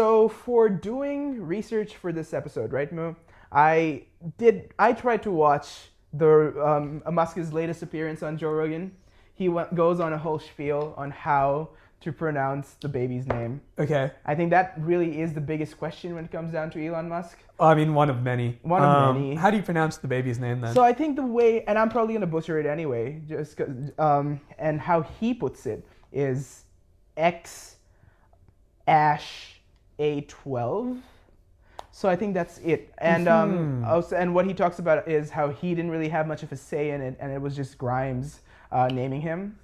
So for doing research for this episode, right, Mo? I tried to watch Musk's latest appearance on Joe Rogan. He goes on a whole spiel on how to pronounce the baby's name. Okay. I think that really is the biggest question when it comes down to Elon Musk. I mean, one of many. One of many. How do you pronounce the baby's name then? So I think the way, and I'm probably going to butcher it anyway, just 'cause, and how he puts it is X-A12. So I think that's it. And also, and what he talks about is how he didn't really have much of a say in it, and it was just Grimes naming him.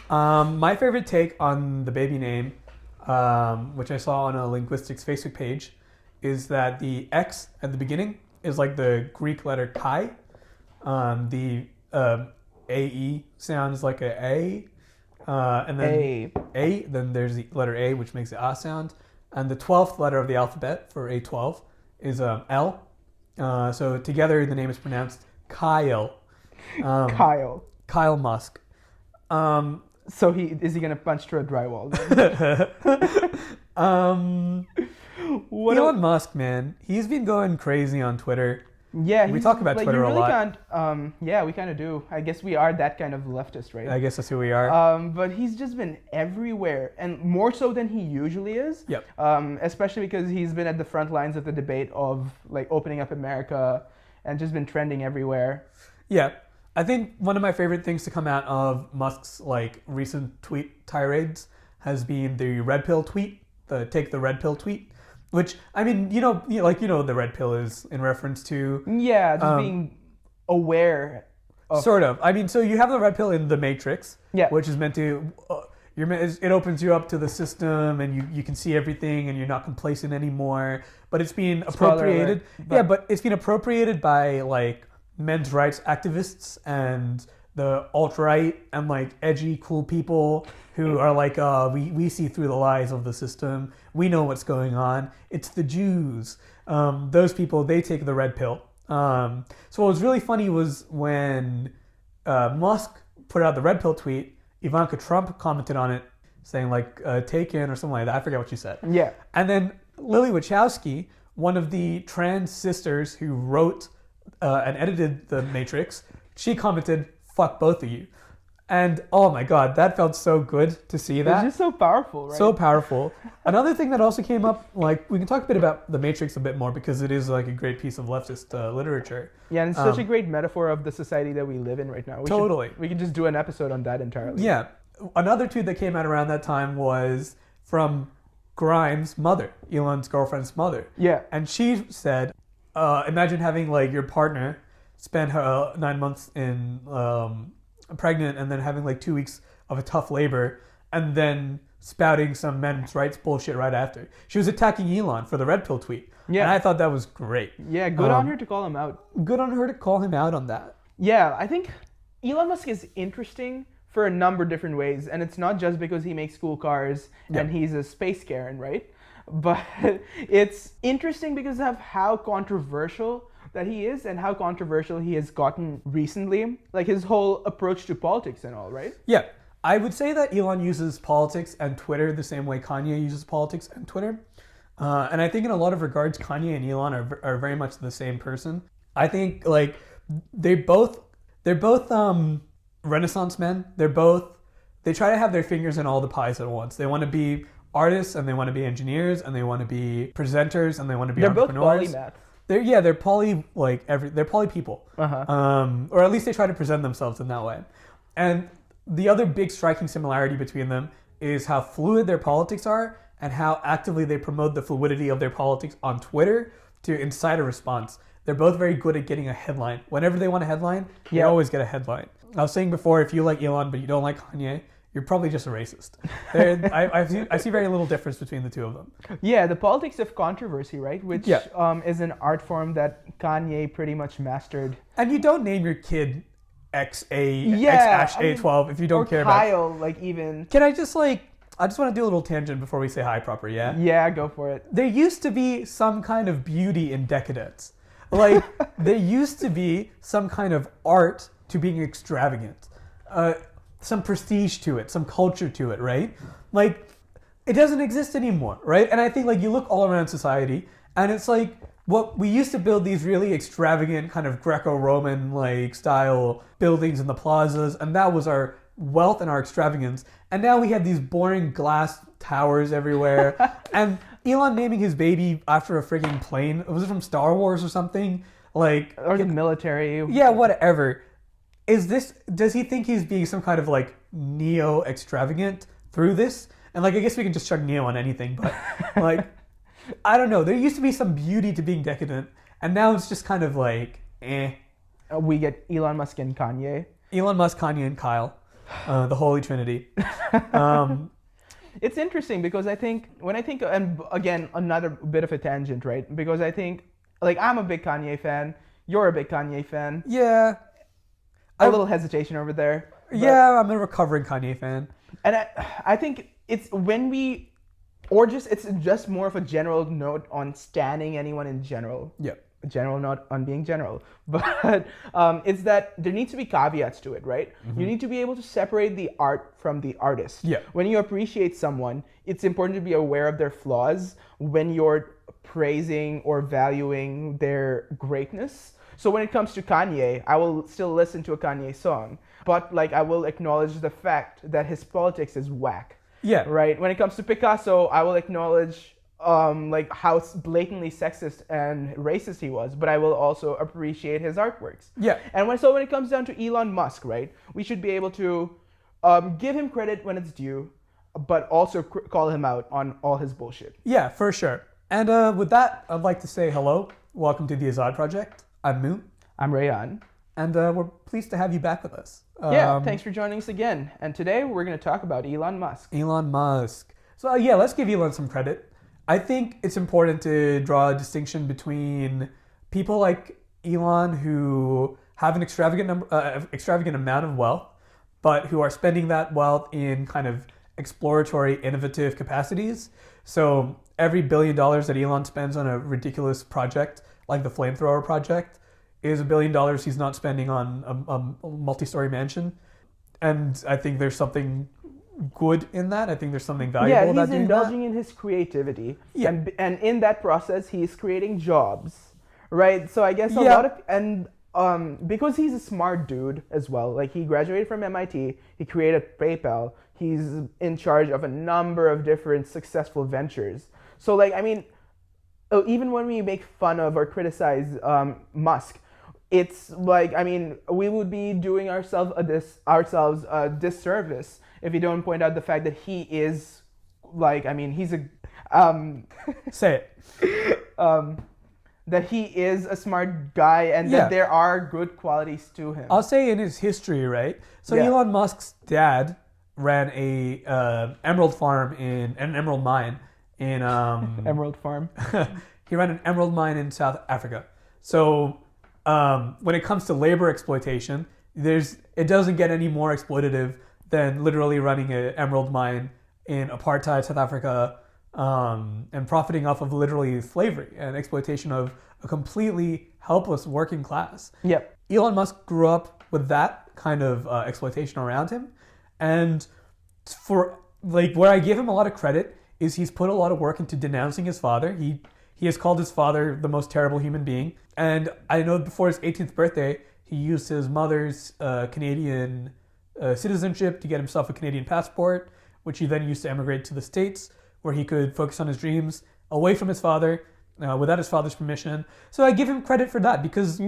My favorite take on the baby name, which I saw on a linguistics Facebook page, is that the X at the beginning is like the Greek letter chi. The AE sounds like a A. And then then there's the letter A, which makes the A sound. And the 12th letter of the alphabet for A12 is L. So together the name is pronounced Kyle. Kyle Musk. So is he gonna punch through a drywall then? Elon Musk, man, he's been going crazy on Twitter. Yeah, we talk about Twitter really a lot. Can't, yeah, we kind of do. I guess we are that kind of leftist, right? I guess that's who we are. But he's just been everywhere, and more so than he usually is. Yep. Especially because he's been at the front lines of the debate of like opening up America, and just been trending everywhere. Yeah. I think one of my favorite things to come out of Musk's like recent tweet tirades has been the red pill tweet, the take the red pill tweet, which I mean, the red pill is in reference to just being aware of sort of. I mean, so you have the red pill in The Matrix, which is meant to it opens you up to the system and you can see everything and you're not complacent anymore, but it's being appropriated. But it's been appropriated by like men's rights activists and the alt-right and like edgy cool people who are like, we see through the lies of the system, we know what's going on, it's the Jews. Those people, they take the red pill. So what was really funny was when Musk put out the red pill tweet, Ivanka Trump commented on it saying like taken or something like that. I forget what she said. Yeah. And then Lily Wachowski, one of the trans sisters who wrote and edited The Matrix, she commented, "Fuck both of you." And oh my god, that felt so good to see that. It's just so powerful, right? So powerful. Another thing that also came up, like we can talk a bit about The Matrix a bit more because it is like a great piece of leftist literature. Yeah, and it's such a great metaphor of the society that we live in right now. We can just do an episode on that entirely. Yeah. Another tweet that came out around that time was from Grimes' mother, Elon's girlfriend's mother. Yeah. And she said, imagine having like your partner spend her 9 months in pregnant and then having like 2 weeks of a tough labor and then spouting some men's rights bullshit right after. She was attacking Elon for the red pill tweet. Yeah. And I thought that was great. Yeah, good on her to call him out. Good on her to call him out on that. Yeah, I think Elon Musk is interesting for a number of different ways, and it's not just because he makes cool cars and he's a space Karen, right? But it's interesting because of how controversial that he is and how controversial he has gotten recently. Like his whole approach to politics and all, right? Yeah. I would say that Elon uses politics and Twitter the same way Kanye uses politics and Twitter. And I think in a lot of regards, Kanye and Elon are very much the same person. I think like they're both Renaissance men. They try to have their fingers in all the pies at once. They want to be artists and they want to be engineers and they want to be presenters and they want to be entrepreneurs. They're both polymath. They're poly they're poly people. Or at least they try to present themselves in that way. And the other big striking similarity between them is how fluid their politics are and how actively they promote the fluidity of their politics on Twitter to incite a response. They're both very good at getting a headline. Whenever they want a headline, they always get a headline. I was saying before, if you like Elon but you don't like Kanye, you're probably just a racist. I see very little difference between the two of them. Yeah, the politics of controversy, right? Which is an art form that Kanye pretty much mastered. And you don't name your kid X-A12 if you don't care Kyle, about... like even... Can I just want to do a little tangent before we say hi proper, yeah? Yeah, go for it. There used to be some kind of beauty in decadence. Like, there used to be some kind of art to being extravagant. Some prestige to it, some culture to it, right? Like, it doesn't exist anymore, right? And I think like you look all around society, and it's like what we used to build these really extravagant kind of Greco-Roman like style buildings in the plazas, and that was our wealth and our extravagance. And now we have these boring glass towers everywhere. And Elon naming his baby after a frigging plane. Was it from Star Wars or something? Like, or the military. Yeah, whatever. Does he think he's being some kind of like neo-extravagant through this? And like, I guess we can just chuck neo on anything, but like, I don't know. There used to be some beauty to being decadent, and now it's just kind of like, eh. We get Elon Musk and Kanye. Elon Musk, Kanye, and Kyle. The Holy Trinity. It's interesting because when I think, and again, another bit of a tangent, right? Because I think, like, I'm a big Kanye fan. You're a big Kanye fan. Yeah. A little hesitation over there. Yeah, I'm a recovering Kanye fan. And I think it's it's just more of a general note on standing anyone in general. Yeah. General, not on being general, but it's that there needs to be caveats to it, right? Mm-hmm. You need to be able to separate the art from the artist. Yeah. When you appreciate someone, it's important to be aware of their flaws when you're praising or valuing their greatness. So when it comes to Kanye, I will still listen to a Kanye song, but like I will acknowledge the fact that his politics is whack. Yeah. Right? When it comes to Picasso, I will acknowledge like how blatantly sexist and racist he was, but I will also appreciate his artworks. Yeah. And when it comes down to Elon Musk, right, we should be able to give him credit when it's due, but also call him out on all his bullshit. Yeah, for sure. And with that, I'd like to say hello. Welcome to the Azad Project. I'm Moon. I'm Rayan. And we're pleased to have you back with us. Thanks for joining us again. And today we're going to talk about Elon Musk. Elon Musk. So let's give Elon some credit. I think it's important to draw a distinction between people like Elon who have an extravagant amount of wealth, but who are spending that wealth in kind of exploratory, innovative capacities. So every $1 billion that Elon spends on a ridiculous project like the Flamethrower project is $1 billion he's not spending on a multi-story mansion. And I think there's something good in that. I think there's something valuable about doing that. Yeah, he's indulging in his creativity. Yeah. And in that process, he's creating jobs, right? So I guess a lot of, and because he's a smart dude as well, like he graduated from MIT, he created PayPal, he's in charge of a number of different successful ventures. So like, I mean, even when we make fun of or criticize Musk, it's like, I mean, we would be doing ourselves a disservice if we don't point out the fact that he is, like, I mean, he's a... Say it. That he is a smart guy and that there are good qualities to him. I'll say in his history, right? So Elon Musk's dad ran an emerald mine in... Emerald farm. He ran an emerald mine in South Africa. So when it comes to labor exploitation, it doesn't get any more exploitative than literally running an emerald mine in apartheid South Africa and profiting off of literally slavery and exploitation of a completely helpless working class. Yep. Elon Musk grew up with that kind of exploitation around him. And for like where I give him a lot of credit is he's put a lot of work into denouncing his father. He has called his father the most terrible human being. And I know before his 18th birthday, he used his mother's Canadian citizenship to get himself a Canadian passport, which he then used to emigrate to the States, where he could focus on his dreams away from his father, without his father's permission. So I give him credit for that because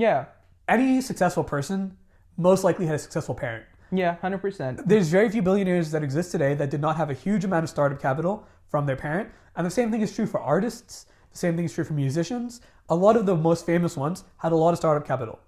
any successful person most likely had a successful parent. Yeah, 100%. There's very few billionaires that exist today that did not have a huge amount of startup capital from their parent. And the same thing is true for artists. The same thing is true for musicians. A lot of the most famous ones had a lot of startup capital.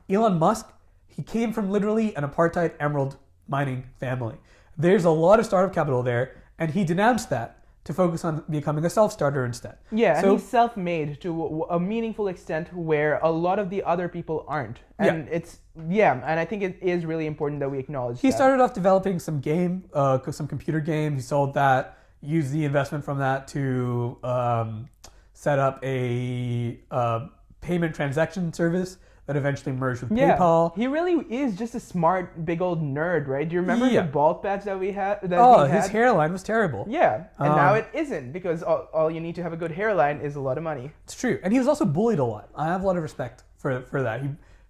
Elon Musk, he came from literally an apartheid emerald mining family. There's a lot of startup capital there, and he denounced that to focus on becoming a self-starter instead. Yeah, so, and he's self-made to a meaningful extent where a lot of the other people aren't. And and I think it is really important that we acknowledge that. He started off developing some computer game. He sold that, used the investment from that to set up a payment transaction service that eventually merged with PayPal. He really is just a smart, big old nerd, right? Do you remember the bald patch that we had? His hairline was terrible. Yeah, and now it isn't, because all you need to have a good hairline is a lot of money. It's true. And he was also bullied a lot. I have a lot of respect for that.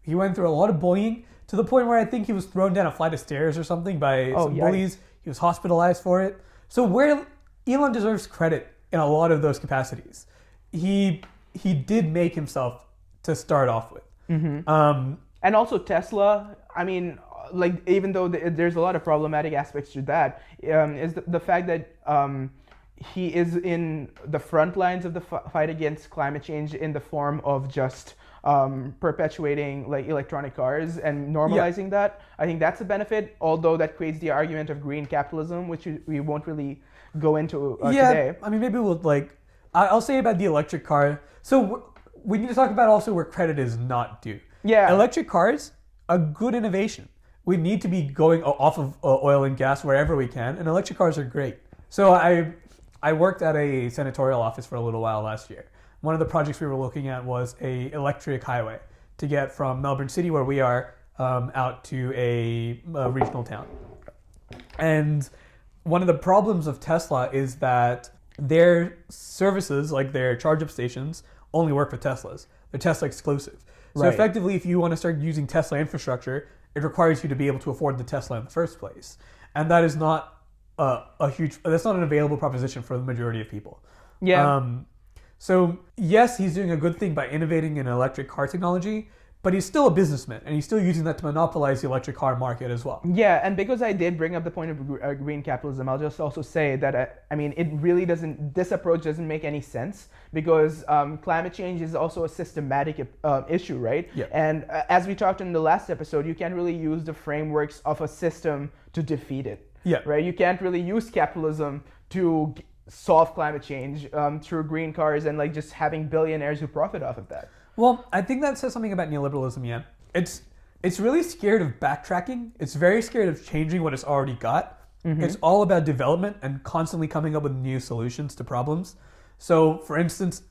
He went through a lot of bullying, to the point where I think he was thrown down a flight of stairs or something by some bullies. He was hospitalized for it. So where Elon deserves credit in a lot of those capacities. He did make himself to start off with. Mm-hmm. And also Tesla, I mean, like, even though there's a lot of problematic aspects to that, is the fact that he is in the front lines of the fight against climate change in the form of just perpetuating like electronic cars and normalizing that. I think that's a benefit, although that creates the argument of green capitalism, which we won't really go into today. I mean, maybe we'll I'll say about the electric car. So we need to talk about also where credit is not due. Yeah. Electric cars, a good innovation. We need to be going off of oil and gas wherever we can, and electric cars are great. So I worked at a senatorial office for a little while last year. One of the projects we were looking at was a electric highway to get from Melbourne City, where we are, out to a regional town. And one of the problems of Tesla is that their services, like their charge-up stations, only work with Teslas. They're Tesla exclusive. So effectively, if you want to start using Tesla infrastructure, it requires you to be able to afford the Tesla in the first place. And that is not that's not an available proposition for the majority of people. Yeah. So yes, he's doing a good thing by innovating in electric car technology, but he's still a businessman, and he's still using that to monopolize the electric car market as well. Yeah, and because I did bring up the point of green capitalism, I'll just also say that, I mean, it really doesn't, this approach doesn't make any sense, because climate change is also a systematic issue, right? Yeah. And as we talked in the last episode, you can't really use the frameworks of a system to defeat it. Yeah. Right? You can't really use capitalism to solve climate change through green cars and like just having billionaires who profit off of that. Well, I think that says something about neoliberalism, yeah. It's really scared of backtracking. It's very scared of changing what it's already got. Mm-hmm. It's all about development and constantly coming up with new solutions to problems. So, for instance,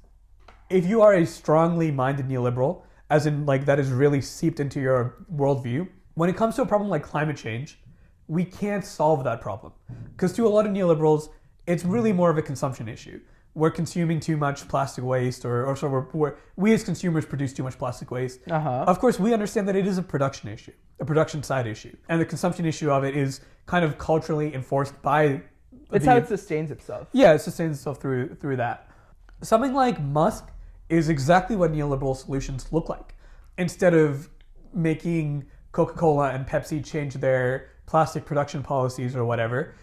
if you are a strongly minded neoliberal, as in like that is really seeped into your worldview, when it comes to a problem like climate change, we can't solve that problem. Because to a lot of neoliberals, it's really more of a consumption issue. We're consuming too much plastic waste, or so we as consumers produce too much plastic waste. Uh-huh. Of course, we understand that it is a production issue, a production side issue. And the consumption issue of it is kind of culturally enforced by... It's how it sustains itself. Yeah, it sustains itself through that. Something like Musk is exactly what neoliberal solutions look like. Instead of making Coca-Cola and Pepsi change their plastic production policies or whatever,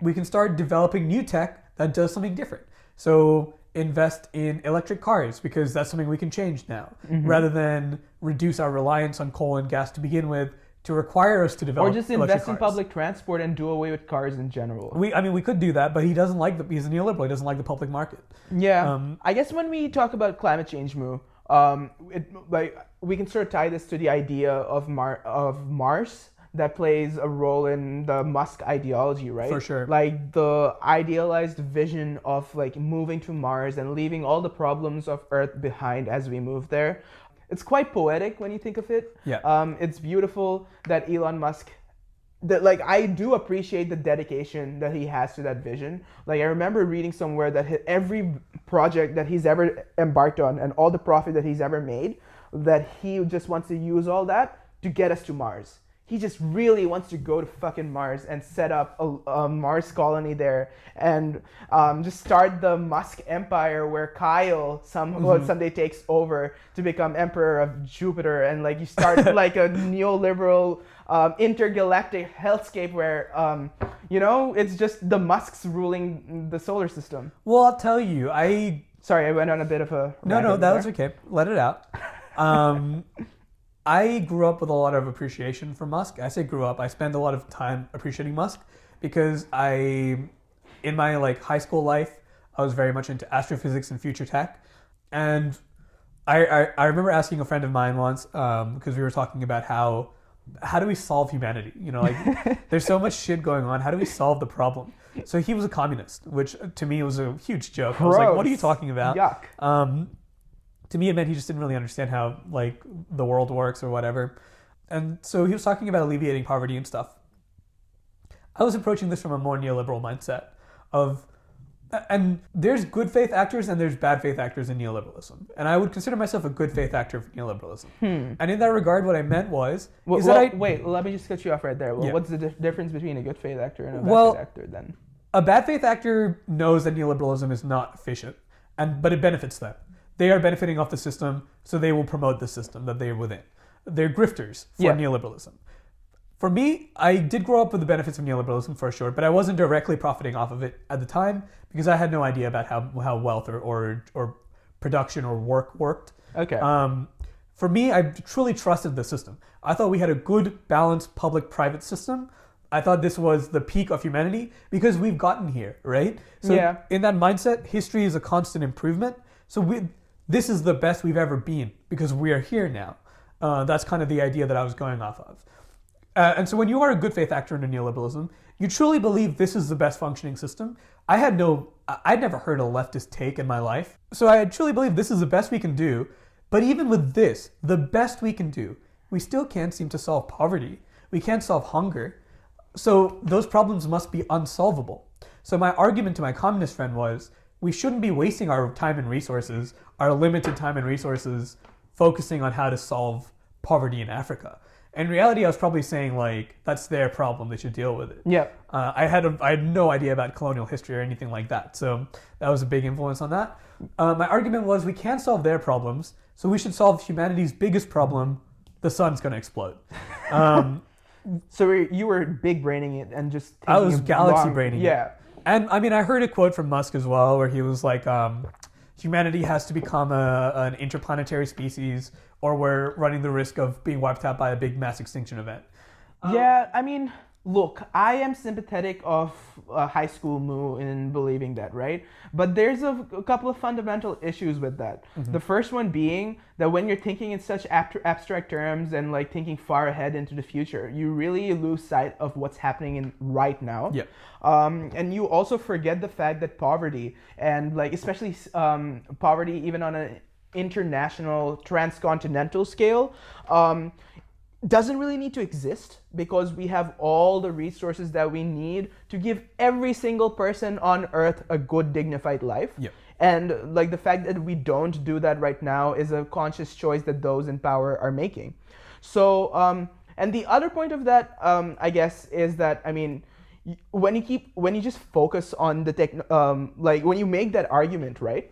we can start developing new tech that does something different. So invest in electric cars, because that's something we can change now, rather than reduce our reliance on coal and gas to begin with to require us to develop electric cars. Or just invest in public transport and do away with cars in general. We could do that, but he doesn't like he's a neoliberal. He doesn't like the public market. Yeah. I guess when we talk about climate change, we can sort of tie this to the idea of Mars that plays a role in the Musk ideology, right? For sure. Like the idealized vision of like moving to Mars and leaving all the problems of Earth behind as we move there. It's quite poetic when you think of it. Yeah. It's beautiful that Elon Musk, I do appreciate the dedication that he has to that vision. Like I remember reading somewhere that every project that he's ever embarked on and all the profit that he's ever made, that he just wants to use all that to get us to Mars. He just really wants to go to fucking Mars and set up a Mars colony there and just start the Musk empire where Kyle someday takes over to become emperor of Jupiter, and like you start like a neoliberal intergalactic hellscape where it's just the Musks ruling the solar system. Well, I'll tell you, Sorry, I went on a bit of a... No, that was okay. Let it out. I grew up with a lot of appreciation for Musk. I say grew up. I spent a lot of time appreciating Musk because in my high school life, I was very much into astrophysics and future tech. And I remember asking a friend of mine once, because we were talking about how do we solve humanity? There's so much shit going on. How do we solve the problem? So he was a communist, which to me was a huge joke. I was like, what are you talking about? Yuck. To me, it meant he just didn't really understand how like the world works or whatever. And so he was talking about alleviating poverty and stuff. I was approaching this from a more neoliberal mindset of, and there's good faith actors and there's bad faith actors in neoliberalism. And I would consider myself a good faith actor for neoliberalism. And in that regard, what I meant was... Wait, let me just cut you off right there. Well, what's the difference between a good faith actor and a bad faith actor then? A bad faith actor knows that neoliberalism is not efficient, but it benefits them. They are benefiting off the system, so they will promote the system that they are within. They're grifters for neoliberalism. For me, I did grow up with the benefits of neoliberalism for sure, but I wasn't directly profiting off of it at the time because I had no idea about how wealth or production or work worked. Okay. For me, I truly trusted the system. I thought we had a good, balanced public-private system. I thought this was the peak of humanity because we've gotten here, right? So in that mindset, history is a constant improvement. So this is the best we've ever been because we are here now. That's kind of the idea that I was going off of. And so when you are a good faith actor in neoliberalism, you truly believe this is the best functioning system. I'd never heard a leftist take in my life. So I truly believe this is the best we can do. But even with this, the best we can do, we still can't seem to solve poverty. We can't solve hunger. So those problems must be unsolvable. So my argument to my communist friend was, we shouldn't be wasting our time and resources, our limited time and resources, focusing on how to solve poverty in Africa. In reality, I was probably saying, like, that's their problem. They should deal with it. Yeah. I had no idea about colonial history or anything like that. So that was a big influence on that. My argument was we can't solve their problems, so we should solve humanity's biggest problem. The sun's going to explode. So you were big braining it and just... I was galaxy braining it. Yeah. And I mean, I heard a quote from Musk as well, where he was like, humanity has to become an interplanetary species, or we're running the risk of being wiped out by a big mass extinction event. Yeah, I mean, look, I am sympathetic of high school Moo in believing that, right? But there's a couple of fundamental issues with that. Mm-hmm. The first one being that when you're thinking in such abstract terms and like thinking far ahead into the future, you really lose sight of what's happening right now. Yeah. And you also forget the fact that poverty, and like especially poverty even on an international, transcontinental scale, doesn't really need to exist because we have all the resources that we need to give every single person on earth a good, dignified life. Yep. And like the fact that we don't do that right now is a conscious choice that those in power are making. So, and the other point of that, I guess, is that, I mean, when you just focus on the like when you make that argument, right,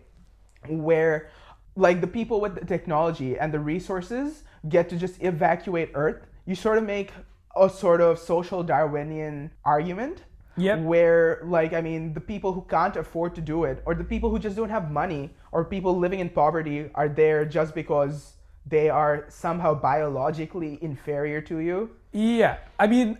where like the people with the technology and the resources get to just evacuate Earth, you sort of make a sort of social Darwinian argument. Yep. Where, like, I mean, the people who can't afford to do it, or the people who just don't have money, or people living in poverty are there just because they are somehow biologically inferior to you. Yeah. I mean,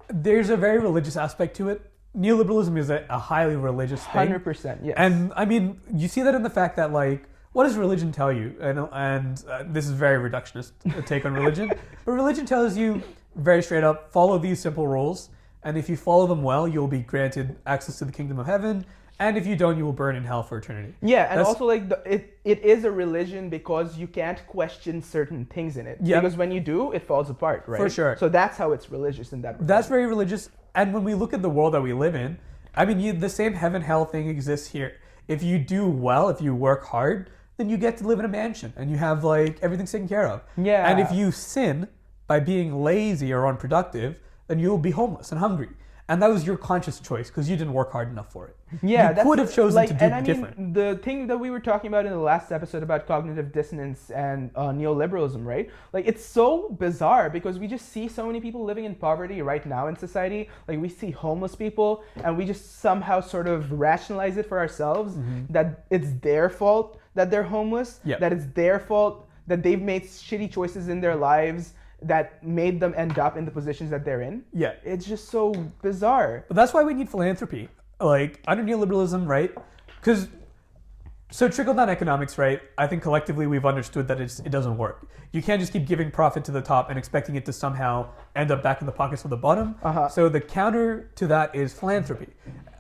there's a very religious aspect to it. Neoliberalism is a highly religious thing. 100%, yes. And, I mean, you see that in the fact that, like, what does religion tell you? And this is a very reductionist take on religion. But religion tells you very straight up, follow these simple rules. And if you follow them well, you'll be granted access to the kingdom of heaven. And if you don't, you will burn in hell for eternity. Yeah, and also like it is a religion because you can't question certain things in it. Yep. Because when you do, it falls apart, right? For sure. So that's how it's religious in that regard. That's very religious. And when we look at the world that we live in, I mean, the same heaven-hell thing exists here. If you do well, if you work hard, then you get to live in a mansion and you have like everything taken care of. Yeah. And if you sin by being lazy or unproductive, then you'll be homeless and hungry. And that was your conscious choice because you didn't work hard enough for it. Yeah, you could have chosen to do and I different. mean, the thing that we were talking about in the last episode about cognitive dissonance and neoliberalism, right? Like, it's so bizarre because we just see so many people living in poverty right now in society. Like, we see homeless people and we just somehow sort of rationalize it for ourselves that it's their fault that they're homeless, that it's their fault that they've made shitty choices in their lives that made them end up in the positions that they're in. Yeah. It's just so bizarre. But that's why we need philanthropy. Like, under neoliberalism, right? Because, so trickle-down economics, right? I think collectively we've understood that it doesn't work. You can't just keep giving profit to the top and expecting it to somehow end up back in the pockets of the bottom. So the counter to that is philanthropy.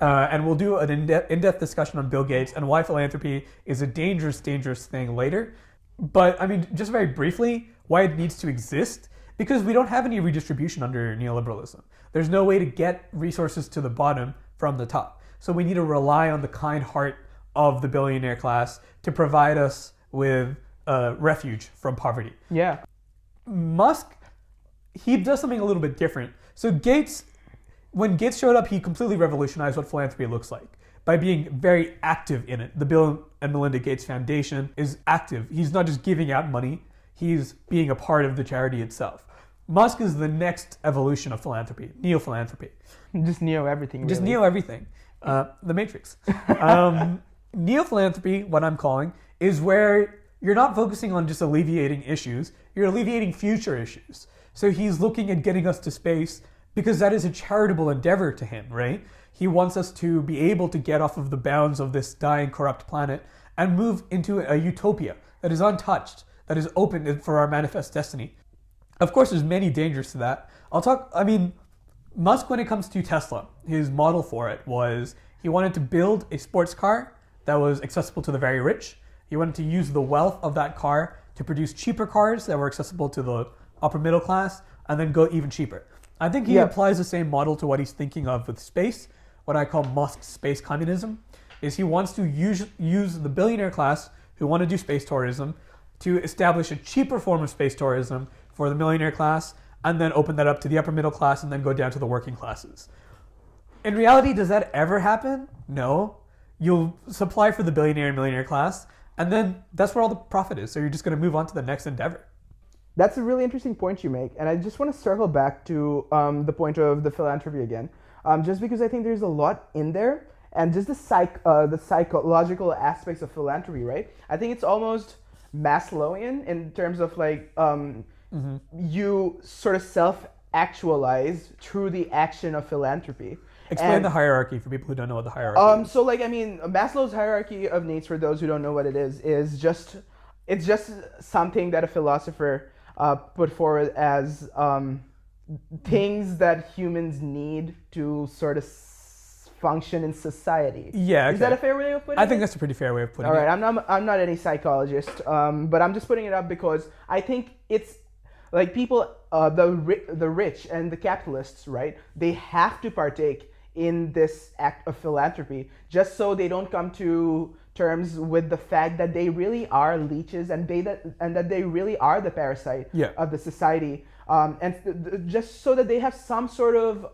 And we'll do an in-depth discussion on Bill Gates and why philanthropy is a dangerous, dangerous thing later. But I mean, just very briefly, why it needs to exist, because we don't have any redistribution under neoliberalism. There's no way to get resources to the bottom from the top. So we need to rely on the kind heart of the billionaire class to provide us with refuge from poverty. Yeah. Musk, he does something a little bit different. So when Gates showed up, he completely revolutionized what philanthropy looks like by being very active in it. The Bill and Melinda Gates Foundation is active. He's not just giving out money, he's being a part of the charity itself. Musk is the next evolution of philanthropy, neo-philanthropy. Just neo everything. Just really. neo everything. The Matrix. Neo-philanthropy, what I'm calling, is where you're not focusing on just alleviating issues, you're alleviating future issues. So he's looking at getting us to space because that is a charitable endeavor to him, right? He wants us to be able to get off of the bounds of this dying, corrupt planet and move into a utopia that is untouched, that is open for our manifest destiny. Of course, there's many dangers to that. Musk, when it comes to Tesla, his model for it was he wanted to build a sports car that was accessible to the very rich. He wanted to use the wealth of that car to produce cheaper cars that were accessible to the upper middle class and then go even cheaper. I think he applies the same model to what he's thinking of with space. What I call Musk's space communism is he wants to use the billionaire class who want to do space tourism to establish a cheaper form of space tourism for the millionaire class and then open that up to the upper middle class and then go down to the working classes. In reality, does that ever happen? No. You'll supply for the billionaire and millionaire class and then that's where all the profit is. So you're just going to move on to the next endeavor. That's a really interesting point you make, and I just want to circle back to the point of the philanthropy again, just because I think there's a lot in there, and just the psychological aspects of philanthropy, right? I think it's almost Maslowian in terms of like you sort of self-actualize through the action of philanthropy. Explain the hierarchy for people who don't know what the hierarchy is. So Maslow's hierarchy of needs, for those who don't know what it is just something that a philosopher put forward as things that humans need to sort of function in society. Yeah, okay. Is that a fair way of putting it? I think that's a pretty fair way of putting it. All right, I'm not any psychologist, but I'm just putting it up because I think it's like people, the rich and the capitalists, right? They have to partake in this act of philanthropy just so they don't come to terms with the fact that they really are leeches and that they really are the parasite of the society, just so that they have some sort of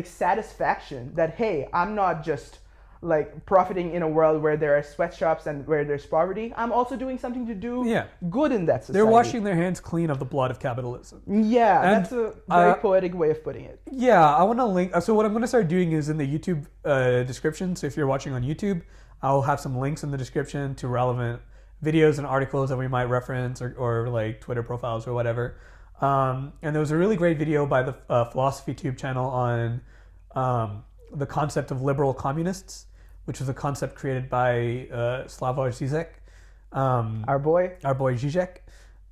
satisfaction that, hey, I'm not just like profiting in a world where there are sweatshops and where there's poverty. I'm also doing something to do good in that society. They're washing their hands clean of the blood of capitalism. Yeah, and that's a very poetic way of putting it. Yeah, I want to link. So what I'm going to start doing is in the YouTube description. So if you're watching on YouTube, I'll have some links in the description to relevant videos and articles that we might reference or like Twitter profiles or whatever. And there was a really great video by the PhilosophyTube channel on the concept of liberal communists, which was a concept created by Slavoj Žižek. Our boy Žižek.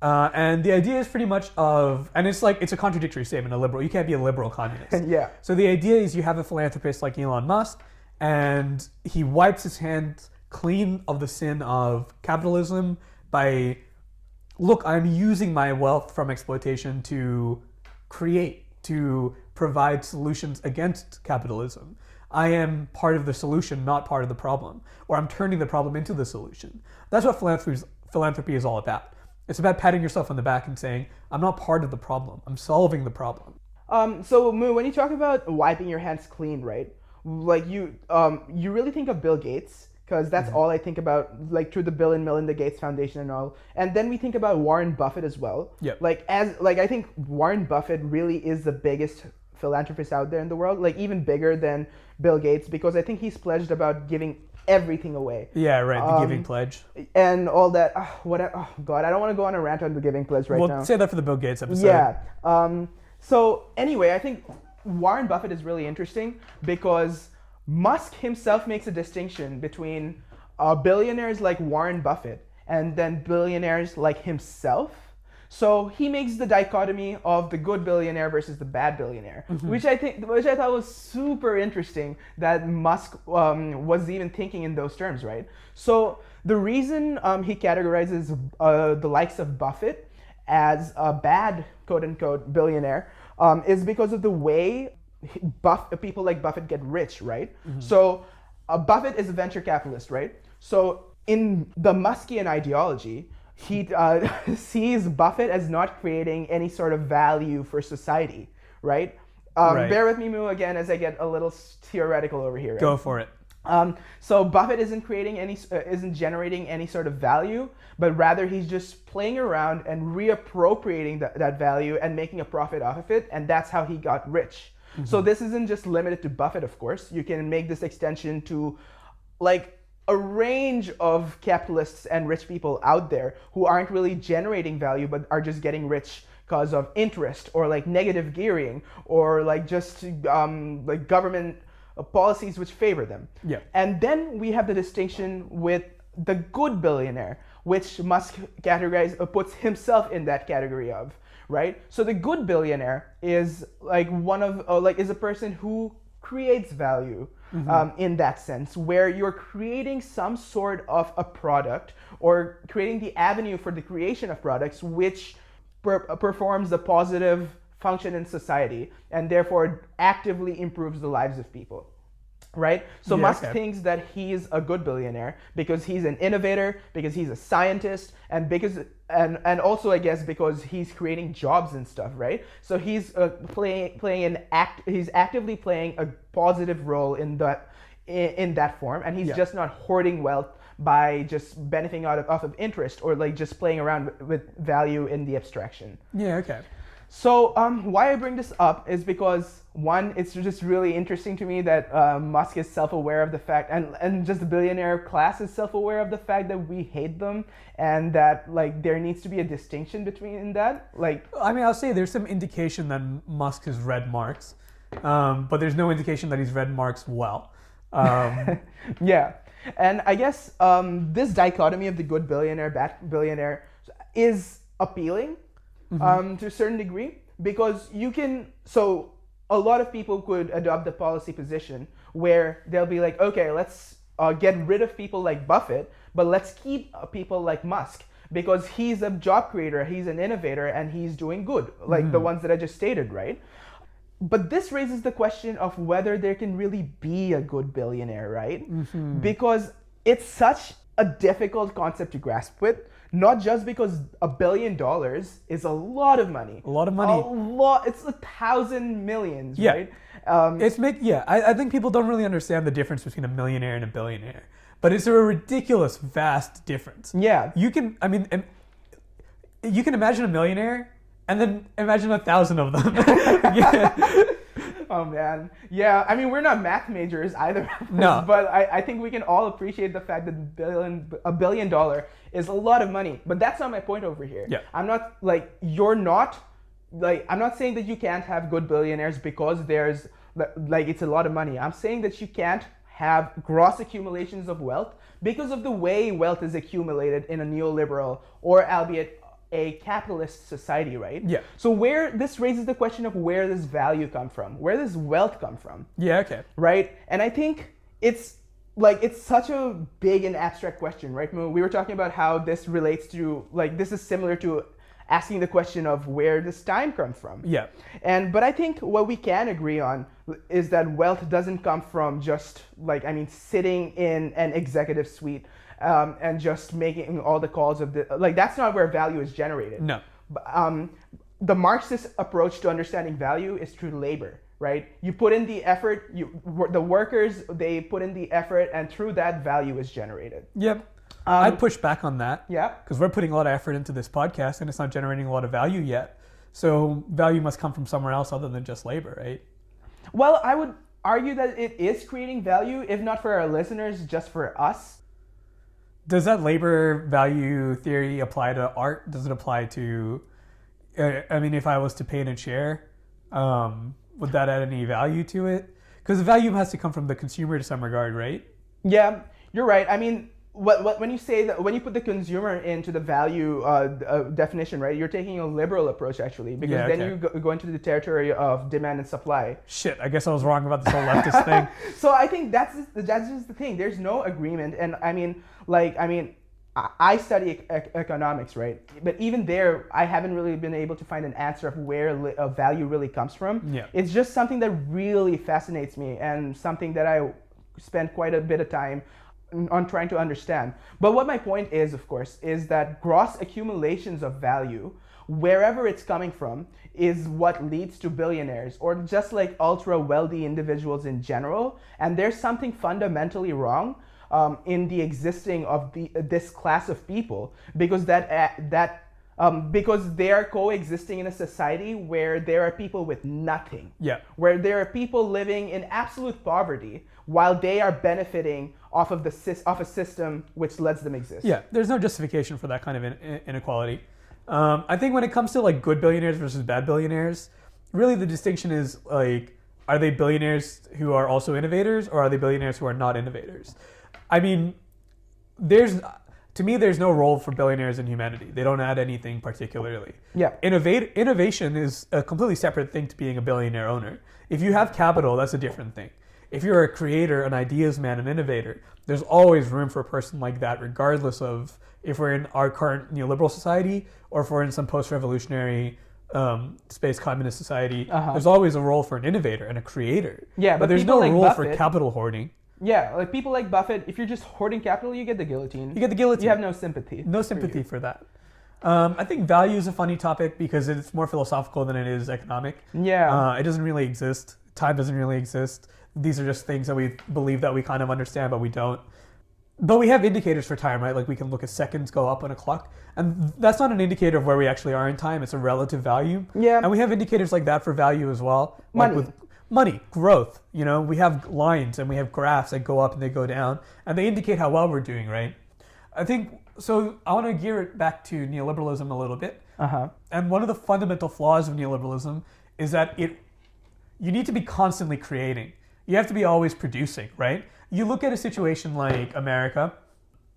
And the idea is pretty much and it's a contradictory statement, you can't be a liberal communist. Yeah. So the idea is you have a philanthropist like Elon Musk, and he wipes his hands clean of the sin of capitalism by, look, I'm using my wealth from exploitation to provide solutions against capitalism. I am part of the solution, not part of the problem, or I'm turning the problem into the solution. That's what philanthropy is all about. It's about patting yourself on the back and saying, I'm not part of the problem, I'm solving the problem. So Moo, when you talk about wiping your hands clean, right? Like you really think of Bill Gates, because that's all I think about, like through the Bill and Melinda Gates Foundation and all. And then we think about Warren Buffett as well. Yeah. I think Warren Buffett really is the biggest philanthropist out there in the world, like even bigger than Bill Gates, because I think he's pledged about giving everything away. Yeah, right. The Giving Pledge and all that. Oh God, I don't want to go on a rant on the Giving Pledge now. We'll say that for the Bill Gates episode. Yeah. So anyway, I think Warren Buffett is really interesting because Musk himself makes a distinction between billionaires like Warren Buffett and then billionaires like himself. So he makes the dichotomy of the good billionaire versus the bad billionaire, which I thought was super interesting that Musk was even thinking in those terms, right? So the reason he categorizes the likes of Buffett as a bad quote unquote billionaire is because of the way people like Buffett get rich, right? So Buffett is a venture capitalist, right? So in the Muskian ideology, he sees Buffett as not creating any sort of value for society, right? Right. Bear with me, Moo, again, as I get a little theoretical over here. Right? Go for it. So Buffett isn't generating any sort of value, but rather he's just playing around and reappropriating that value and making a profit off of it, and that's how he got rich. So this isn't just limited to Buffett, of course. You can make this extension to like a range of capitalists and rich people out there who aren't really generating value but are just getting rich because of interest or like negative gearing or like just like government policies which favor them. Yeah. And then we have the distinction with the good billionaire, which Musk puts himself in that category of, right? So the good billionaire is like is a person who creates value in that sense, where you're creating some sort of a product or creating the avenue for the creation of products which performs a positive function in society and therefore actively improves the lives of people. Right? So Musk thinks that he's a good billionaire because he's an innovator, because he's a scientist, and also I guess because he's creating jobs and stuff, right? So he's he's actively playing a positive role in that form, and he's just not hoarding wealth by just benefiting off of interest or like just playing around with value in the abstraction. Yeah, okay. So why I bring this up is because, one, it's just really interesting to me that Musk is self-aware of the fact, and just the billionaire class is self-aware of the fact that we hate them, and that like there needs to be a distinction between that. Like, I mean, I'll say there's some indication that Musk has read Marx, but there's no indication that he's read Marx well. Yeah, and I guess this dichotomy of the good billionaire, bad billionaire is appealing. To a certain degree, because so a lot of people could adopt the policy position where they'll be like, okay, let's get rid of people like Buffett, but let's keep people like Musk because he's a job creator, he's an innovator, and he's doing good, like the ones that I just stated, right? But this raises the question of whether there can really be a good billionaire, right? Because it's such a difficult concept to grasp with. Not just because $1 billion is a lot of money. A lot of money. It's 1,000 millions, yeah. right? I think people don't really understand the difference between a millionaire and a billionaire. But it's a ridiculous, vast difference. Yeah. You can imagine a millionaire and then imagine 1,000 of them. Yeah. Oh man, yeah. I mean, we're not math majors either. No, but I think we can all appreciate the fact that $1 billion is a lot of money. But that's not my point over here. Yeah. I'm not saying that you can't have good billionaires because there's it's a lot of money. I'm saying that you can't have gross accumulations of wealth because of the way wealth is accumulated in a neoliberal or albeit a capitalist society, right? Yeah. So where this raises the question of where does value come from? Where does wealth come from? Yeah, okay. Right? And I think it's such a big and abstract question, right? We were talking about how this relates to, this is similar to asking the question of where does time come from? Yeah. But I think what we can agree on is that wealth doesn't come from just sitting in an executive suite and just making all the calls of that's not where value is generated. No. The Marxist approach to understanding value is through labor, right? You put in the effort, the workers, they put in the effort, and through that value is generated. Yep. I'd push back on that. Yeah. Because we're putting a lot of effort into this podcast and it's not generating a lot of value yet. So value must come from somewhere else other than just labor, right? Well, I would argue that it is creating value, if not for our listeners, just for us. Does that labor value theory apply to art? Does it apply to, if I was to paint a chair, would that add any value to it? Because the value has to come from the consumer to some regard, right? Yeah, you're right. I mean, when you say that, when you put the consumer into the value definition, right, you're taking a liberal approach actually, because then you go into the territory of demand and supply. Shit, I guess I was wrong about this whole leftist thing. So I think that's just the thing. There's no agreement, and I study economics, right? But even there, I haven't really been able to find an answer of where value really comes from. Yeah. It's just something that really fascinates me, and something that I spend quite a bit of time on trying to understand. But what my point is, of course, is that gross accumulations of value, wherever it's coming from, is what leads to billionaires, or just like ultra wealthy individuals in general. And there's something fundamentally wrong in the existing of this class of people, because because they are coexisting in a society where there are people with nothing, where there are people living in absolute poverty while they are benefiting off of a system which lets them exist. Yeah, there's no justification for that kind of inequality. I think when it comes to like good billionaires versus bad billionaires, really the distinction is like, are they billionaires who are also innovators, or are they billionaires who are not innovators? I mean, to me, there's no role for billionaires in humanity. They don't add anything particularly. Yeah. Innovation is a completely separate thing to being a billionaire owner. If you have capital, that's a different thing. If you're a creator, an ideas man, an innovator, there's always room for a person like that, regardless of if we're in our current neoliberal society or if we're in some post-revolutionary space communist society. There's always a role for an innovator and a creator. Yeah, but there's no role for capital hoarding. Yeah, like people like Buffett, if you're just hoarding capital, you get the guillotine. You get the guillotine. You have no sympathy. No sympathy for that. I think value is a funny topic because it's more philosophical than it is economic. Yeah. It doesn't really exist. Time doesn't really exist. These are just things that we believe that we kind of understand, but we don't. But we have indicators for time, right? Like we can look at seconds go up on a clock. And that's not an indicator of where we actually are in time. It's a relative value. Yeah. And we have indicators like that for value as well. Money. Like with money, growth. You know, we have lines and we have graphs that go up and they go down. And they indicate how well we're doing, right? I think, so I want to gear it back to neoliberalism a little bit. And one of the fundamental flaws of neoliberalism is that you need to be constantly creating. You have to be always producing, right? You look at a situation like America,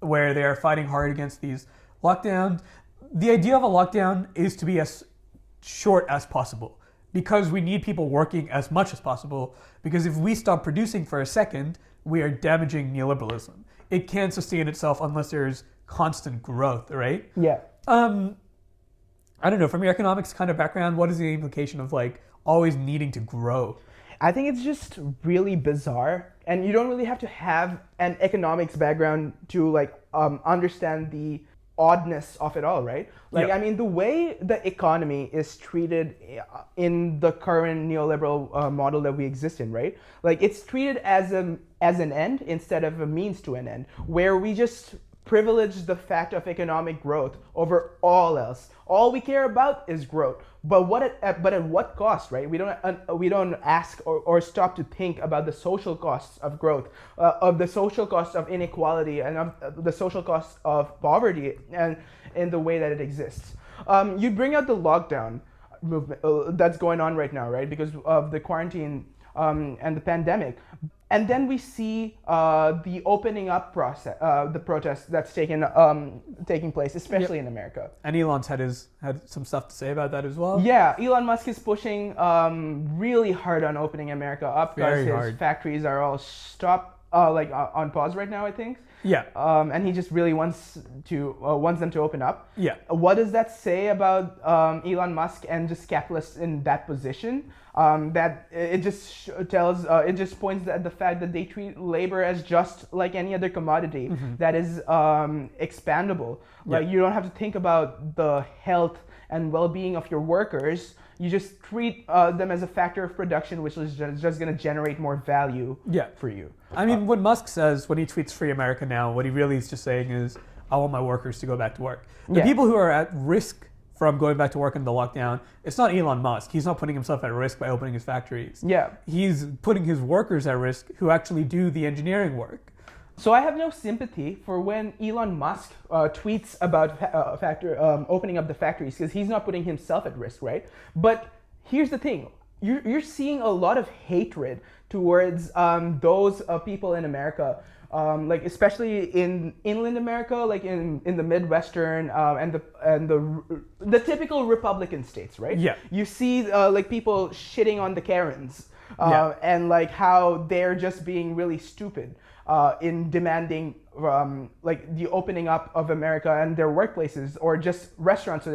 where they are fighting hard against these lockdowns. The idea of a lockdown is to be as short as possible, because we need people working as much as possible, because if we stop producing for a second, we are damaging neoliberalism. It can't sustain itself unless there's constant growth, right? Yeah. I don't know, from your economics kind of background, what is the implication of like always needing to grow? I think it's just really bizarre, and you don't really have to have an economics background to like understand the oddness of it all, right? Like, I mean, the way the economy is treated in the current neoliberal model that we exist in, right? Like, it's treated as an end instead of a means to an end, where we just privilege the fact of economic growth over all else. All we care about is growth. But at what cost, right? We don't ask or stop to think about the social costs of growth, of the social costs of inequality, and of the social costs of poverty, and in the way that it exists. You bring out the lockdown movement that's going on right now, right? Because of the quarantine and the pandemic. And then we see the opening up process, the protest that's taking place, especially in America. And Elon's had some stuff to say about that as well. Yeah, Elon Musk is pushing really hard on opening America up because his factories are all stopped, on pause right now, I think. Yeah. And he just really wants them to open up. Yeah. What does that say about Elon Musk and just capitalists in that position? That it just points at the fact that they treat labor as just like any other commodity that is expandable. Like, you don't have to think about the health and well-being of your workers. You just treat them as a factor of production, which is just going to generate more value for you. I mean, what Musk says when he tweets Free America Now, what he really is just saying is, I want my workers to go back to work. The people who are at risk from going back to work in the lockdown, it's not Elon Musk. He's not putting himself at risk by opening his factories. Yeah. He's putting his workers at risk who actually do the engineering work. So I have no sympathy for when Elon Musk tweets about opening up the factories, because he's not putting himself at risk, right? But here's the thing. You're seeing a lot of hatred towards those people in America. Like especially in inland America, like in the Midwestern and the typical Republican states, right? Yeah. You see like people shitting on the Karens and like how they're just being really stupid in demanding like the opening up of America and their workplaces or just restaurants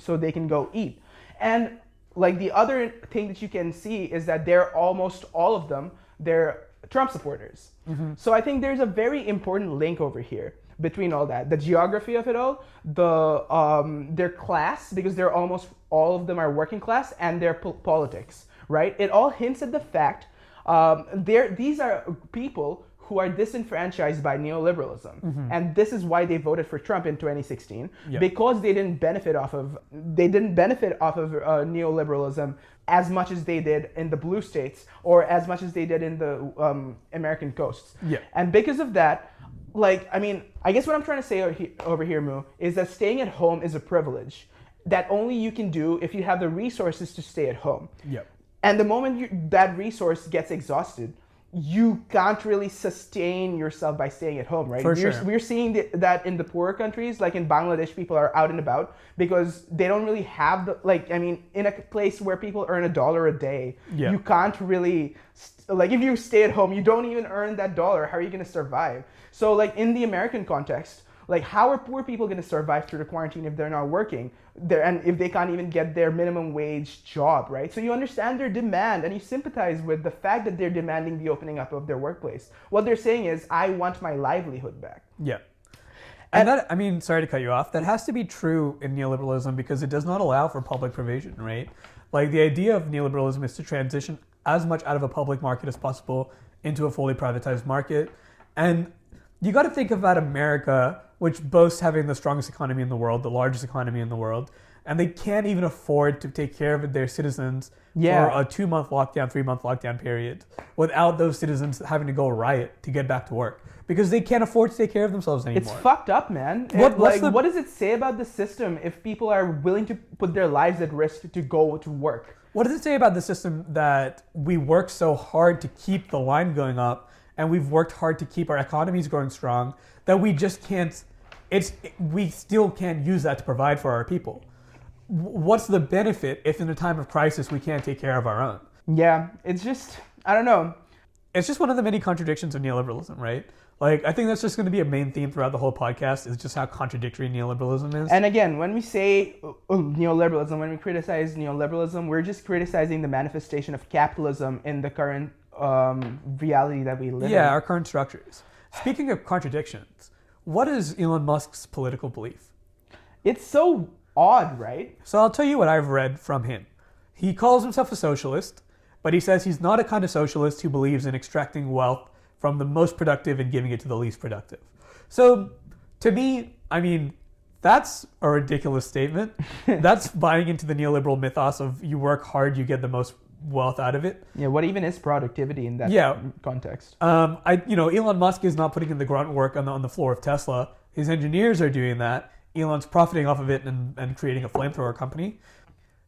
so they can go eat. And like the other thing that you can see is that they're almost all of them, they're Trump supporters. Mm-hmm. So I think there's a very important link over here between all that, the geography of it all, their class, because they're almost all of them are working class, and their politics, right? It all hints at the fact these are people who are disenfranchised by neoliberalism, and this is why they voted for Trump in 2016 because they didn't benefit off of neoliberalism as much as they did in the blue states or as much as they did in the American coasts. Yeah. And because of that, like, I mean, I guess what I'm trying to say over here, Moo, is that staying at home is a privilege that only you can do if you have the resources to stay at home. Yep. And the moment that resource gets exhausted, you can't really sustain yourself by staying at home, right? We're seeing that in the poorer countries, like in Bangladesh, people are out and about because they don't really have in a place where people earn $1 a day, you can't really, like if you stay at home, you don't even earn that dollar. How are you going to survive? So like in the American context, like how are poor people going to survive through the quarantine if they're not working? And if they can't even get their minimum wage job, right? So you understand their demand and you sympathize with the fact that they're demanding the opening up of their workplace. What they're saying is, I want my livelihood back. Yeah. And that, I mean, sorry to cut you off, that has to be true in neoliberalism because it does not allow for public provision, right? Like the idea of neoliberalism is to transition as much out of a public market as possible into a fully privatized market. And you got to think about America, which boasts having the strongest economy in the world, the largest economy in the world, and they can't even afford to take care of their citizens for a 2-month lockdown, 3-month lockdown period without those citizens having to go riot to get back to work because they can't afford to take care of themselves anymore. It's fucked up, man. What does it say about the system if people are willing to put their lives at risk to go to work? What does it say about the system that we work so hard to keep the line going up and we've worked hard to keep our economies growing strong that we just can't, we still can't use that to provide for our people? What's the benefit if in a time of crisis we can't take care of our own? Yeah, it's just, I don't know. It's just one of the many contradictions of neoliberalism, right? Like, I think that's just going to be a main theme throughout the whole podcast is just how contradictory neoliberalism is. And again, when we say neoliberalism, when we criticize neoliberalism, we're just criticizing the manifestation of capitalism in the current reality that we live in. Yeah, our current structures. Speaking of contradictions, what is Elon Musk's political belief? It's so odd, right? So I'll tell you what I've read from him. He calls himself a socialist, but he says he's not a kind of socialist who believes in extracting wealth from the most productive and giving it to the least productive. So to me, I mean, that's a ridiculous statement. That's buying into the neoliberal mythos of you work hard, you get the most wealth out of it. Yeah, what even is productivity in that context? Elon Musk is not putting in the grunt work on the floor of Tesla. His engineers are doing that. Elon's profiting off of it and creating a flamethrower company.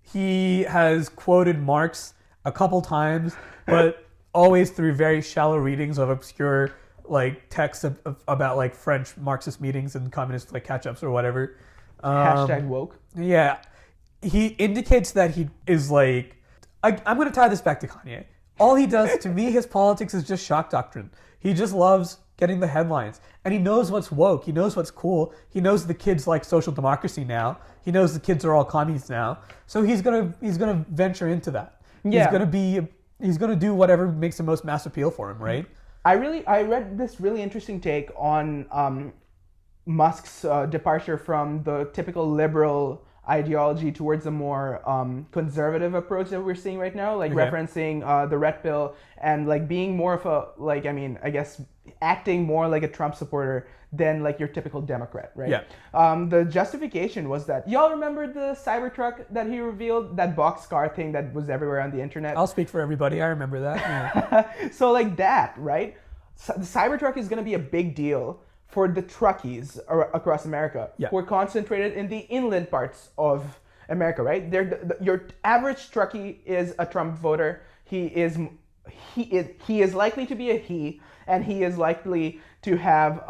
He has quoted Marx a couple times, but always through very shallow readings of obscure like texts about like French Marxist meetings and communist like catch-ups or whatever. Hashtag woke. Yeah. He indicates that he is like, I'm going to tie this back to Kanye. All he does, to me, his politics is just shock doctrine. He just loves getting the headlines. And he knows what's woke. He knows what's cool. He knows the kids like social democracy now. He knows the kids are all communists now. So he's gonna venture into that. Yeah. He's gonna do whatever makes the most mass appeal for him, right? I read this really interesting take on Musk's departure from the typical liberal ideology towards a more conservative approach that we're seeing right now, like referencing the red pill and like being more of a, like, I mean, I guess acting more like a Trump supporter than like your typical Democrat, right? Yeah. The justification was that, y'all remember the Cybertruck that he revealed, that boxcar thing that was everywhere on the internet? I'll speak for everybody. I remember that. Yeah. So like that, right? So the Cybertruck is going to be a big deal for the truckies across America who are concentrated in the inland parts of America, right? Your average truckie is a Trump voter. He is he is likely to be a he, and he is likely to have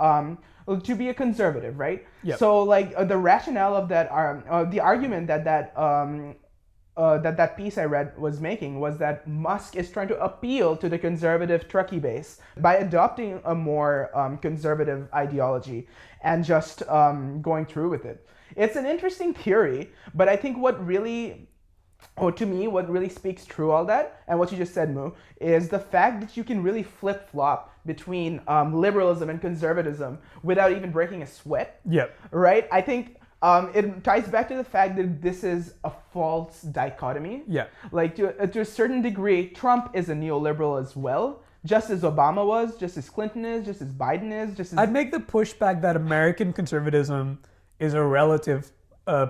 to be a conservative, right? Yep. So like the rationale of that, the argument that piece I read was making was that Musk is trying to appeal to the conservative truckie base by adopting a more conservative ideology and just going through with it. It's an interesting theory, but I think what really speaks through all that, and what you just said, Moo, is the fact that you can really flip-flop between liberalism and conservatism without even breaking a sweat. Yep. Right? I think it ties back to the fact that this is a false dichotomy. Yeah. Like to a certain degree, Trump is a neoliberal as well, just as Obama was, just as Clinton is, just as Biden is, just as... I'd make the pushback that American conservatism is a relative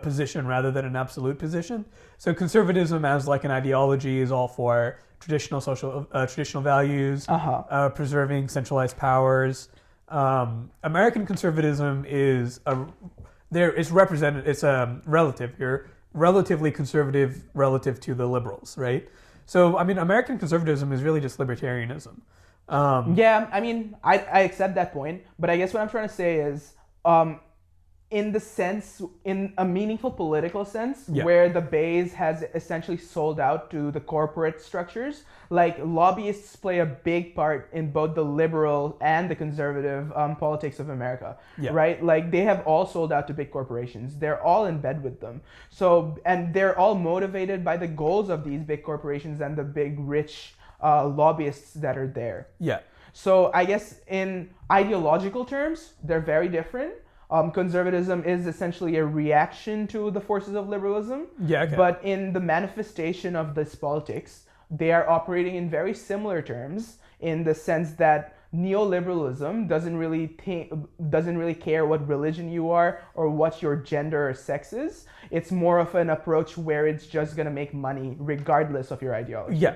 position rather than an absolute position. So conservatism as like an ideology is all for traditional values, preserving centralized powers. American conservatism is represented. It's a relative. You're relatively conservative relative to the liberals, right? So I mean, American conservatism is really just libertarianism. Yeah, I mean, I accept that point, but I guess what I'm trying to say is, in a meaningful political sense, where the base has essentially sold out to the corporate structures, like lobbyists play a big part in both the liberal and the conservative politics of America, right? Like they have all sold out to big corporations. They're all in bed with them. So, and they're all motivated by the goals of these big corporations and the big rich lobbyists that are there. Yeah. So I guess in ideological terms, they're very different. Conservatism is essentially a reaction to the forces of liberalism. Yeah, okay. But in the manifestation of this politics, they are operating in very similar terms, in the sense that neoliberalism doesn't really care what religion you are or what your gender or sex is. It's more of an approach where it's just going to make money regardless of your ideology. Yeah.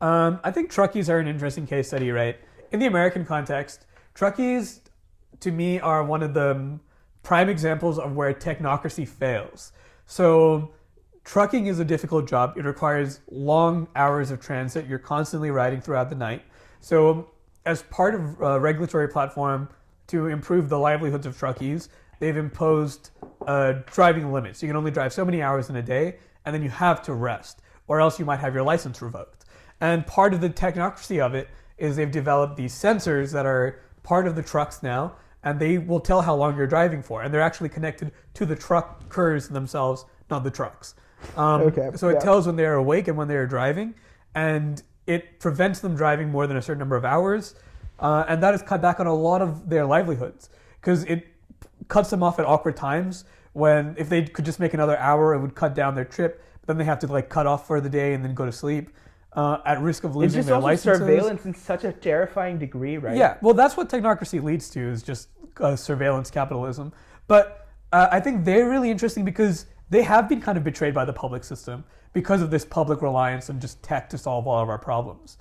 I think truckies are an interesting case study, right? In the American context, truckies, to me, are one of the prime examples of where technocracy fails. So trucking is a difficult job. It requires long hours of transit. You're constantly riding throughout the night. So as part of a regulatory platform to improve the livelihoods of truckies, they've imposed driving limits. You can only drive so many hours in a day, and then you have to rest, or else you might have your license revoked. And part of the technocracy of it is they've developed these sensors that are part of the trucks now, and they will tell how long you're driving for. And they're actually connected to the truckers themselves, not the trucks. So it tells when they're awake and when they're driving, and it prevents them driving more than a certain number of hours. And that has cut back on a lot of their livelihoods, because it cuts them off at awkward times when if they could just make another hour, it would cut down their trip. But then they have to like cut off for the day and then go to sleep. At risk of losing their licenses. It's just also surveillance in such a terrifying degree, right? Yeah, well, that's what technocracy leads to, is just surveillance capitalism. But I think they're really interesting because they have been kind of betrayed by the public system because of this public reliance on just tech to solve all of our problems.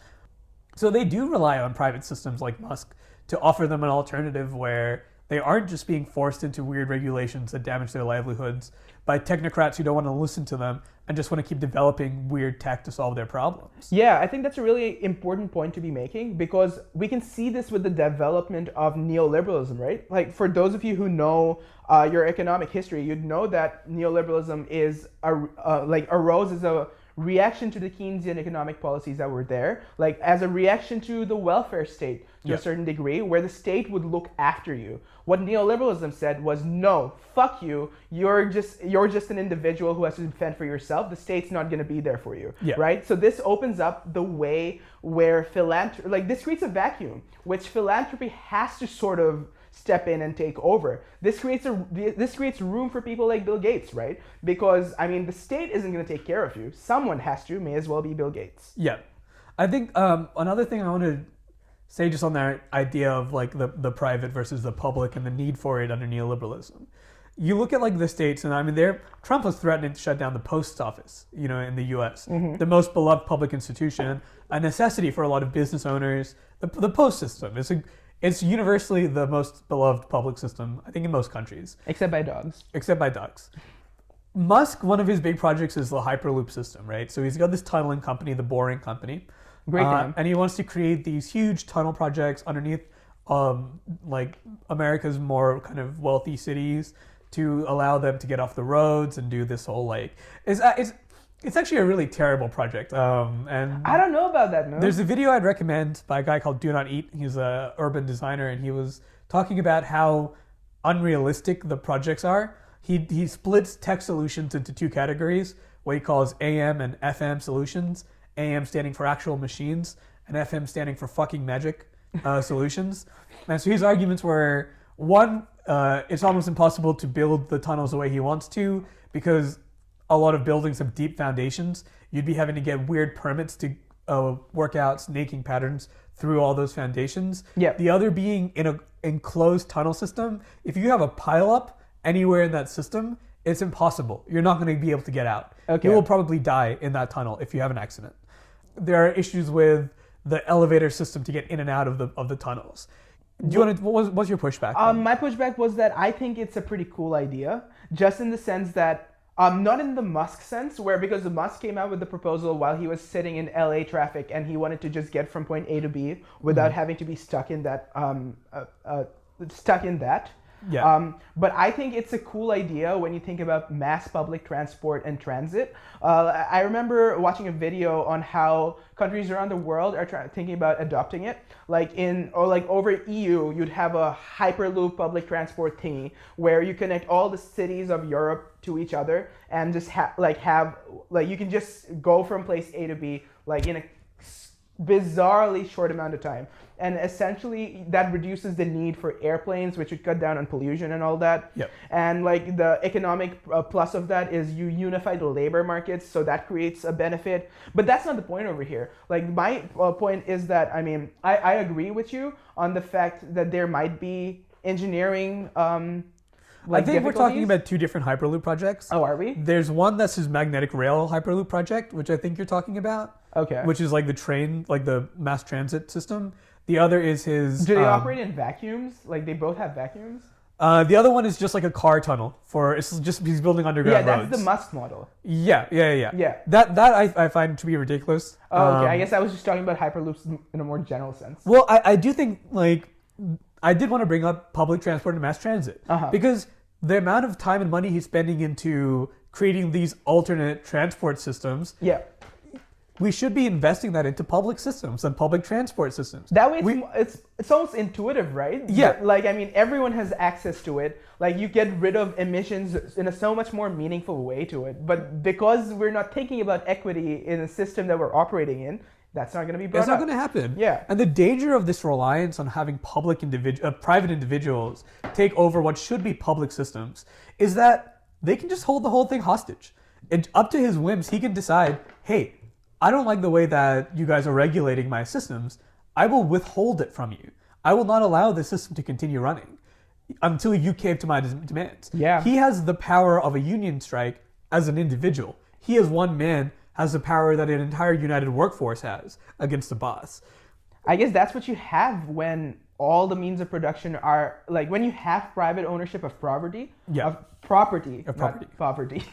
So they do rely on private systems like Musk to offer them an alternative where they aren't just being forced into weird regulations that damage their livelihoods by technocrats who don't want to listen to them and just want to keep developing weird tech to solve their problems. Yeah, I think that's a really important point to be making, because we can see this with the development of neoliberalism, right? Like, for those of you who know your economic history, you'd know that neoliberalism is arose as a reaction to the Keynesian economic policies that were there, like as a reaction to the welfare state to a certain degree, where the state would look after you. What neoliberalism said was, no, fuck you, you're just an individual who has to fend for yourself. The state's not going to be there for you, right? So this opens up the way where this creates a vacuum, which philanthropy has to sort of step in and take over. This creates room for people like Bill Gates, right? Because, I mean, the state isn't going to take care of you. Someone has to, may as well be Bill Gates. Yeah. I think another thing I want to say just on that idea of like the private versus the public and the need for it under neoliberalism. You look at like the states, and I mean, Trump was threatening to shut down the post office, in the U.S., the most beloved public institution, a necessity for a lot of business owners. The post system it's universally the most beloved public system, I think, in most countries. Except by dogs. Musk, one of his big projects is the Hyperloop system, right? So he's got this tunneling company, the Boring Company, Great time. And he wants to create these huge tunnel projects underneath like America's more kind of wealthy cities to allow them to get off the roads and do this whole like it's actually a really terrible project. And I don't know about that, no. There's a video I'd recommend by a guy called Do Not Eat. He's a urban designer, and he was talking about how unrealistic the projects are. He splits tech solutions into two categories, what he calls AM and FM solutions. AM standing for actual machines, and FM standing for fucking magic solutions. And so his arguments were, one, it's almost impossible to build the tunnels the way he wants to because a lot of buildings have deep foundations. You'd be having to get weird permits to work out snaking patterns through all those foundations. Yeah. The other being in an enclosed tunnel system, if you have a pileup anywhere in that system, it's impossible. You're not going to be able to get out. Okay. You will probably die in that tunnel if you have an accident. There are issues with the elevator system to get in and out of the tunnels. Do you want to? What's your pushback? My pushback was that I think it's a pretty cool idea, just in the sense that not in the Musk sense, where because Musk came out with the proposal while he was sitting in LA traffic and he wanted to just get from point A to B without having to be stuck in that. Yeah. But I think it's a cool idea when you think about mass public transport and transit. I remember watching a video on how countries around the world are thinking about adopting it. Like over EU, you'd have a Hyperloop public transport thingy where you connect all the cities of Europe to each other and just you can just go from place A to B like in a bizarrely short amount of time. And essentially that reduces the need for airplanes, which would cut down on pollution and all that. Yep. And like the economic plus of that is you unify the labor markets, so that creates a benefit. But that's not the point over here. Like my point is that, I mean, I agree with you on the fact that there might be engineering I think we're talking about two different Hyperloop projects. Oh, are we? There's one that's his magnetic rail Hyperloop project, which I think you're talking about. Okay. Which is like the train, like the mass transit system. The other is his... Do they operate in vacuums? Like they both have vacuums? The other one is just like a car tunnel it's just he's building underground roads. Yeah, that's the Musk model. Yeah. That I find to be ridiculous. Oh, okay. I guess I was just talking about Hyperloops in a more general sense. Well, I do think like I did want to bring up public transport and mass transit because the amount of time and money he's spending into creating these alternate transport systems. Yeah. We should be investing that into public systems and public transport systems. That way it's almost intuitive, right? Yeah. Like, I mean, everyone has access to it. Like, you get rid of emissions in a so much more meaningful way to it. But because we're not thinking about equity in a system that we're operating in, that's not going to be brought up. It's not going to happen. Yeah. And the danger of this reliance on having private individuals take over what should be public systems is that they can just hold the whole thing hostage. And up to his whims, he can decide, hey, I don't like the way that you guys are regulating my systems. I will withhold it from you. I will not allow the system to continue running until you cave to my demands. Yeah. He has the power of a union strike as an individual. He as one man has the power that an entire united workforce has against the boss. I guess that's what you have when all the means of production are like when you have private ownership of property. Yeah. Of property. Not poverty.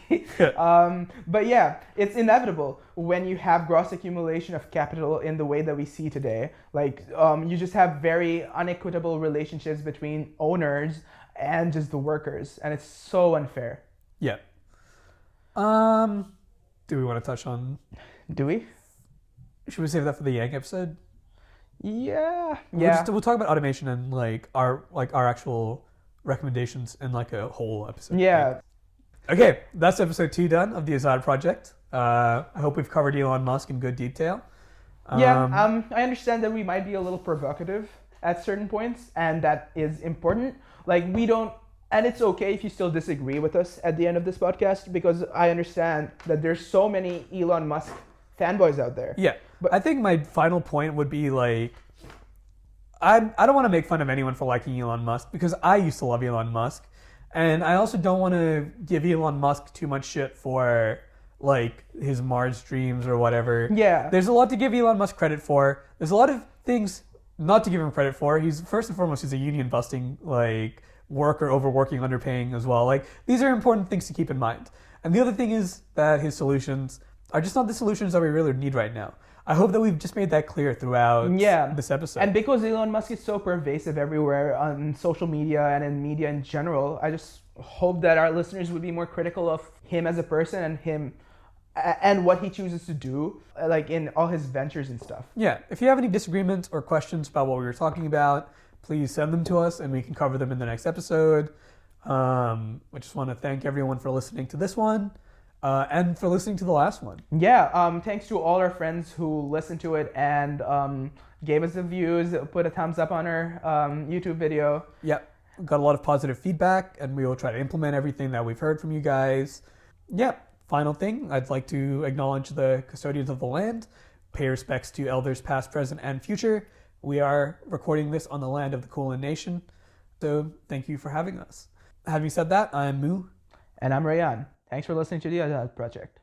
But yeah, it's inevitable when you have gross accumulation of capital in the way that we see today. Like you just have very unequitable relationships between owners and just the workers, and it's so unfair. Yeah. Do we want to touch on? Do we? Should we save that for the Yang episode? Yeah. We'll talk about automation and like our actual recommendations in like a whole episode. Yeah. Okay, that's episode 2 done of the Azad project. I hope we've covered Elon Musk in good detail. I understand that we might be a little provocative at certain points, and that is important. Like we don't, and it's okay if you still disagree with us at the end of this podcast, because I understand that there's so many Elon Musk fanboys out there. Yeah, but I think my final point would be like, I don't want to make fun of anyone for liking Elon Musk because I used to love Elon Musk, and I also don't want to give Elon Musk too much shit for like his Mars dreams or whatever. Yeah, there's a lot to give Elon Musk credit for. There's a lot of things not to give him credit for. He's first and foremost he's a union busting like worker, overworking, underpaying as well. Like these are important things to keep in mind. And the other thing is that his solutions are just not the solutions that we really need right now. I hope that we've just made that clear throughout this episode. And because Elon Musk is so pervasive everywhere on social media and in media in general, I just hope that our listeners would be more critical of him as a person and what he chooses to do, like in all his ventures and stuff. Yeah. If you have any disagreements or questions about what we were talking about, please send them to us and we can cover them in the next episode. I just want to thank everyone for listening to this one and for listening to the last one. Yeah. Thanks to all our friends who listened to it and gave us the views, put a thumbs up on our YouTube video. Yep. Got a lot of positive feedback and we will try to implement everything that we've heard from you guys. Yep. Final thing, I'd like to acknowledge the custodians of the land, pay respects to elders past, present, and future. We are recording this on the land of the Kulin Nation, so thank you for having us. Having said that, I'm Mu. And I'm Rayan. Thanks for listening to the Azad Project.